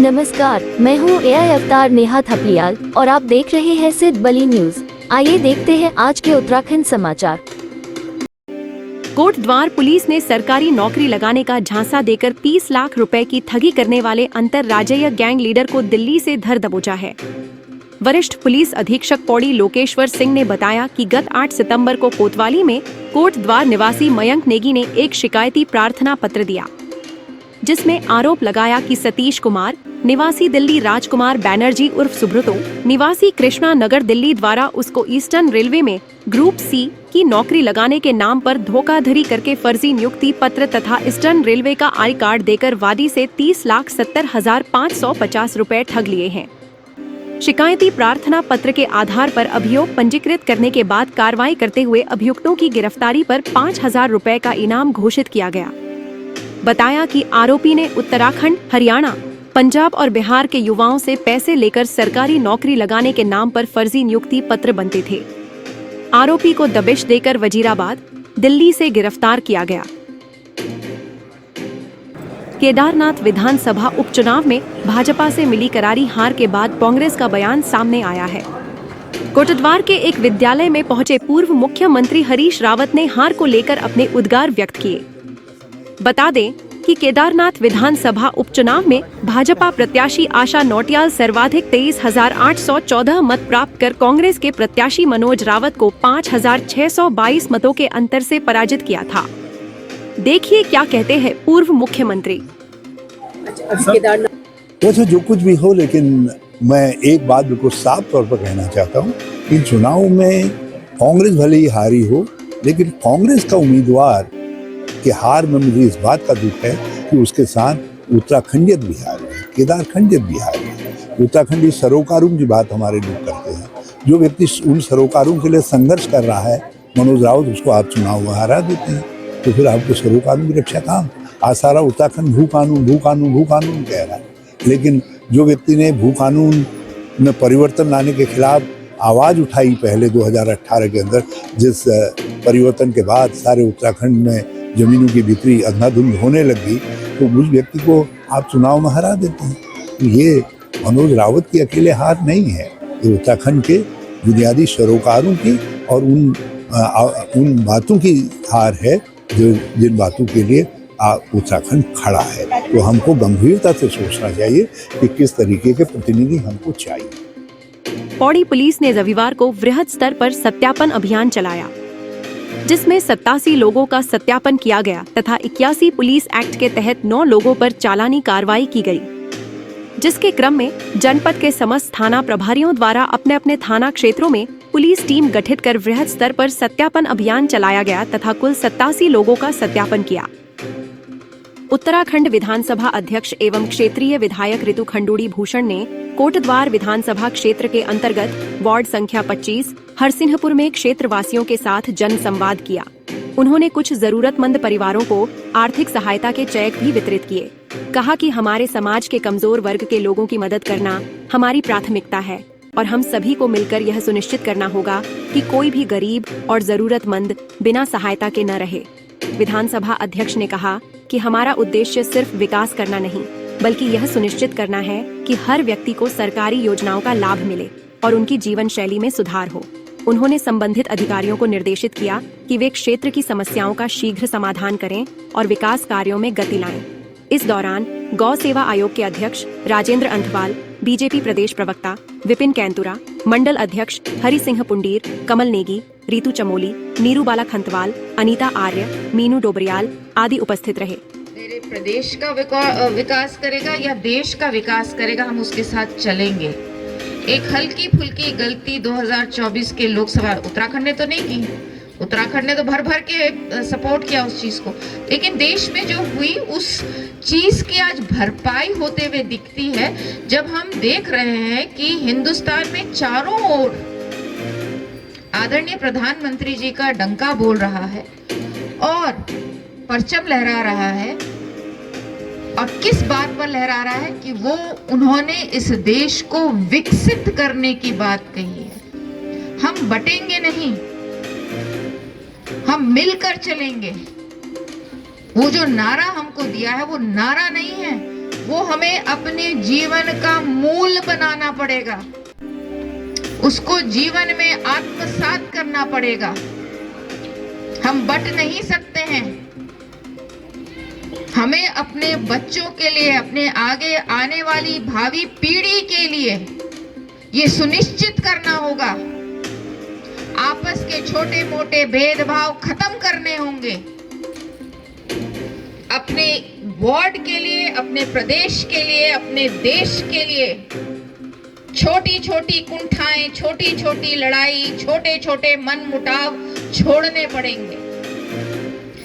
नमस्कार, मैं हूँ एआई अवतार नेहा थपलियाल और आप देख रहे हैं सिद्ध बली न्यूज। आइए देखते हैं आज के उत्तराखंड समाचार। कोटद्वार पुलिस ने सरकारी नौकरी लगाने का झांसा देकर 30 लाख रुपए की ठगी करने वाले अंतरराज्यीय गैंग लीडर को दिल्ली से धर दबोचा है। वरिष्ठ पुलिस अधीक्षक पौड़ी लोकेश्वर सिंह ने बताया कि गत 8 सितंबर को कोतवाली में कोटद्वार निवासी मयंक नेगी ने एक शिकायती प्रार्थना पत्र दिया, जिसमें आरोप लगाया कि सतीश कुमार निवासी दिल्ली, राजकुमार बैनर्जी उर्फ सुब्रतो निवासी कृष्णा नगर दिल्ली द्वारा उसको ईस्टर्न रेलवे में ग्रुप सी की नौकरी लगाने के नाम पर धोखाधड़ी करके फर्जी नियुक्ति पत्र तथा ईस्टर्न रेलवे का आई कार्ड देकर वादी से 30,70,550 रुपए ठग लिए हैं। शिकायती प्रार्थना पत्र के आधार पर अभियोग पंजीकृत करने के बाद कार्रवाई करते हुए अभियुक्तों की गिरफ्तारी पर 5,000 रुपए का इनाम घोषित किया गया। बताया कि आरोपी ने उत्तराखंड, हरियाणा, पंजाब और बिहार के युवाओं से पैसे लेकर सरकारी नौकरी लगाने के नाम पर फर्जी नियुक्ति पत्र बनते थे। आरोपी को दबिश देकर वजीराबाद, दिल्ली से गिरफ्तार किया गया। केदारनाथ विधानसभा उपचुनाव में भाजपा से मिली करारी हार के बाद कांग्रेस का बयान सामने आया है। कोटद्वार के एक विद्यालय में पहुंचे पूर्व मुख्यमंत्री हरीश रावत ने हार को लेकर अपने उद्गार व्यक्त किए। बता दें कि केदारनाथ विधानसभा उपचुनाव में भाजपा प्रत्याशी आशा नौटियाल सर्वाधिक 23,814 मत प्राप्त कर कांग्रेस के प्रत्याशी मनोज रावत को 5,622 मतों के अंतर से पराजित किया था। देखिए क्या कहते हैं पूर्व मुख्यमंत्री। वैसे जो कुछ भी हो, लेकिन मैं एक बात बिल्कुल साफ तौर पर कहना चाहता हूँ कि चुनाव में कांग्रेस भले ही हारी हो, लेकिन कांग्रेस का उम्मीदवार कि हार में मुझे इस बात का दुख है कि उसके साथ उत्तराखंडियत भी हार है, केदारखंडियत भी हार है। उत्तराखंडी सरोकारों की बात हमारे लोग करते हैं। जो व्यक्ति उन सरोकारों के लिए संघर्ष कर रहा है, मनोज रावत, उसको आप चुनाव में हरा देते हैं, तो फिर आपको सरोकारों की रक्षा काम। आज सारा उत्तराखंड भू कानून भू कानून भू कानून कह रहा है, लेकिन जो व्यक्ति ने भू कानून में परिवर्तन लाने के खिलाफ आवाज़ उठाई पहले 2018 के अंदर, जिस परिवर्तन के बाद सारे उत्तराखंड में जमीनों की बिक्री अंधाधुंध होने लगी, तो उस व्यक्ति को आप चुनाव में हरा देते हैं। तो ये मनोज रावत की अकेले हार नहीं है, ये उत्तराखंड के बुनियादी सरोकारों की और उन बातों की हार है जो जिन बातों के लिए उत्तराखंड खड़ा है। तो हमको गंभीरता से सोचना चाहिए कि किस तरीके के प्रतिनिधि हमको चाहिए। पौड़ी पुलिस ने रविवार को वृहद स्तर पर सत्यापन अभियान चलाया, जिसमें 87 लोगों का सत्यापन किया गया तथा 81 पुलिस एक्ट के तहत 9 लोगों पर चालानी कार्रवाई की गई, जिसके क्रम में जनपद के समस्त थाना प्रभारियों द्वारा अपने अपने थाना क्षेत्रों में पुलिस टीम गठित कर वृहद स्तर पर सत्यापन अभियान चलाया गया तथा कुल 87 लोगों का सत्यापन किया। उत्तराखंड विधानसभा अध्यक्ष एवं क्षेत्रीय विधायक ऋतु खंडूड़ी भूषण ने कोटद्वार विधानसभा क्षेत्र के अंतर्गत वार्ड संख्या 25 हरसिंहपुर में क्षेत्रवासियों के साथ जन संवाद किया। उन्होंने कुछ जरूरतमंद परिवारों को आर्थिक सहायता के चेक भी वितरित किए। कहा कि हमारे समाज के कमजोर वर्ग के लोगों की मदद करना हमारी प्राथमिकता है और हम सभी को मिलकर यह सुनिश्चित करना होगा कि कोई भी गरीब और जरूरतमंद बिना सहायता के न रहे। विधानसभा अध्यक्ष ने कहा कि हमारा उद्देश्य सिर्फ विकास करना नहीं, बल्कि यह सुनिश्चित करना है कि हर व्यक्ति को सरकारी योजनाओं का लाभ मिले और उनकी जीवन शैली में सुधार हो। उन्होंने संबंधित अधिकारियों को निर्देशित किया कि वे क्षेत्र की समस्याओं का शीघ्र समाधान करें और विकास कार्यों में गति लाएं। इस दौरान गौ सेवा आयोग के अध्यक्ष राजेंद्र अंथवाल, बीजेपी प्रदेश प्रवक्ता विपिन कैंतुरा, मंडल अध्यक्ष हरि सिंह पुंडीर, कमल नेगी, रीतू चमोली, नीरू बाला खंतवाल, अनीता आर्य, मीनू डोबरियाल आदि उपस्थित रहे। मेरे प्रदेश का विकास करेगा या देश का विकास करेगा, हम उसके साथ चलेंगे। एक हल्की फुल्की गलती 2024 के लोकसभा उत्तराखंड ने तो नहीं की, उत्तराखंड ने तो भर भर के सपोर्ट किया उस चीज को, लेकिन देश में जो हुई उस चीज की आज भरपाई होते हुए दिखती है, जब हम देख रहे हैं कि हिंदुस्तान में चारों ओर आदरणीय प्रधानमंत्री जी का डंका बोल रहा है और परचम लहरा रहा है। और किस बात पर लहरा रहा है कि वो उन्होंने इस देश को विकसित करने की बात कही है। हम बटेंगे नहीं, हम मिलकर चलेंगे। वो जो नारा हमको दिया है वो नारा नहीं है, वो हमें अपने जीवन का मूल बनाना पड़ेगा, उसको जीवन में आत्मसात करना पड़ेगा। हम बट नहीं सकते हैं। हमें अपने बच्चों के लिए, अपने आगे आने वाली भावी पीढ़ी के लिए ये सुनिश्चित करना होगा, आपस के छोटे मोटे भेदभाव खत्म करने होंगे। अपने वार्ड के लिए, अपने प्रदेश के लिए, अपने देश के लिए छोटी छोटी कुंठाएं, छोटी छोटी लड़ाई, छोटे छोटे मनमुटाव छोड़ने पड़ेंगे।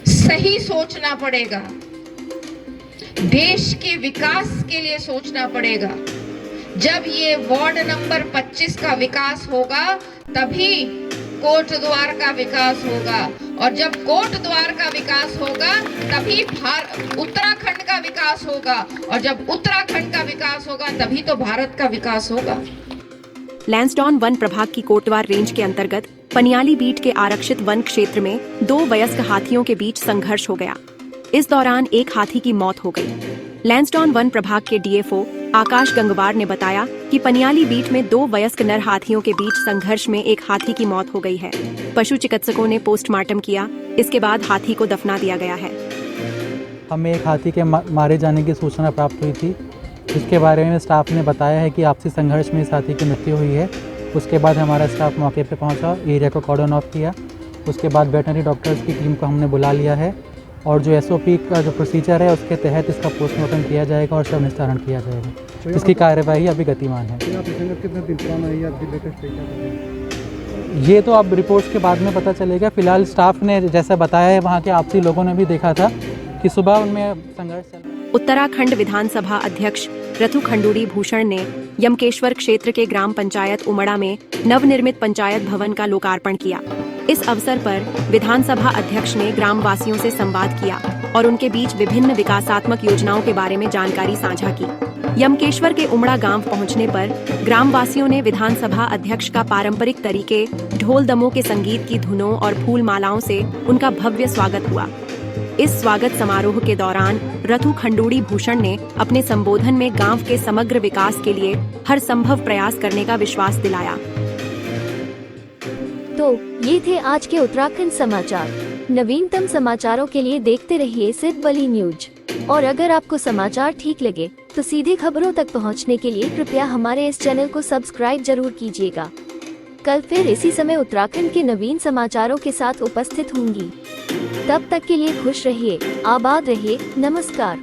सही सोचना पड़ेगा, देश के विकास के लिए सोचना पड़ेगा। जब ये वार्ड नंबर 25 का विकास होगा तभी कोटद्वार का विकास होगा, और जब कोटद्वार का विकास होगा तभी उत्तराखंड का विकास होगा, और जब उत्तराखंड का विकास होगा तभी तो भारत का विकास होगा। लैंसडौन वन प्रभाग की कोटद्वार रेंज के अंतर्गत पनियाली बीट के आरक्षित वन क्षेत्र में 2 वयस्क हाथियों के बीच संघर्ष हो गया। इस दौरान एक हाथी की मौत हो गई। लैंसडौन वन प्रभाग के डीएफओ आकाश गंगवार ने बताया कि पनियाली बीट में 2 वयस्क नर हाथियों के बीच संघर्ष में एक हाथी की मौत हो गई है। पशु चिकित्सकों ने पोस्टमार्टम किया, इसके बाद हाथी को दफना दिया गया है। हमें एक हाथी के मारे जाने की सूचना प्राप्त हुई थी, जिसके बारे में स्टाफ ने बताया है कि आपसी संघर्ष में इस हाथी की मृत्यु हुई है। उसके बाद हमारा स्टाफ मौके पर पहुँचा, एरिया को कॉर्डन ऑफ किया। उसके बाद वेटनरी डॉक्टर्स की टीम को हमने बुला लिया है, और जो एसओपी का जो प्रोसीजर है उसके तहत इसका पोस्टमार्टम किया जाएगा और शव निस्तारण किया जाएगा। इसकी कार्यवाही अभी गतिमान है। ये तो अब रिपोर्ट्स के बाद में पता चलेगा। फिलहाल स्टाफ ने जैसा बताया है, वहाँ के आपसी लोगों ने भी देखा था कि सुबह उनमें संघर्ष चल रहा है। उत्तराखंड विधानसभा अध्यक्ष रथु खंडूड़ी भूषण ने यमकेश्वर क्षेत्र के ग्राम पंचायत उमड़ा में नवनिर्मित पंचायत भवन का लोकार्पण किया। इस अवसर पर विधानसभा अध्यक्ष ने ग्रामवासियों से संवाद किया और उनके बीच विभिन्न विकासात्मक योजनाओं के बारे में जानकारी साझा की। यमकेश्वर के उमड़ा गांव पहुंचने पर ग्रामवासियों ने विधानसभा अध्यक्ष का पारंपरिक तरीके ढोल दमों के संगीत की धुनों और फूल मालाओं से उनका भव्य स्वागत हुआ। इस स्वागत समारोह के दौरान रथु खंडूड़ी भूषण ने अपने संबोधन में गांव के समग्र विकास के लिए हर संभव प्रयास करने का विश्वास दिलाया। तो ये थे आज के उत्तराखंड समाचार। नवीनतम समाचारों के लिए देखते रहिए सिद्ध बली न्यूज। और अगर आपको समाचार ठीक लगे तो सीधे खबरों तक पहुंचने के लिए कृपया हमारे इस चैनल को सब्सक्राइब जरूर कीजिएगा। कल फिर इसी समय उत्तराखंड के नवीन समाचारों के साथ उपस्थित होंगी। तब तक के लिए खुश रहिए, आबाद रहिए, नमस्कार।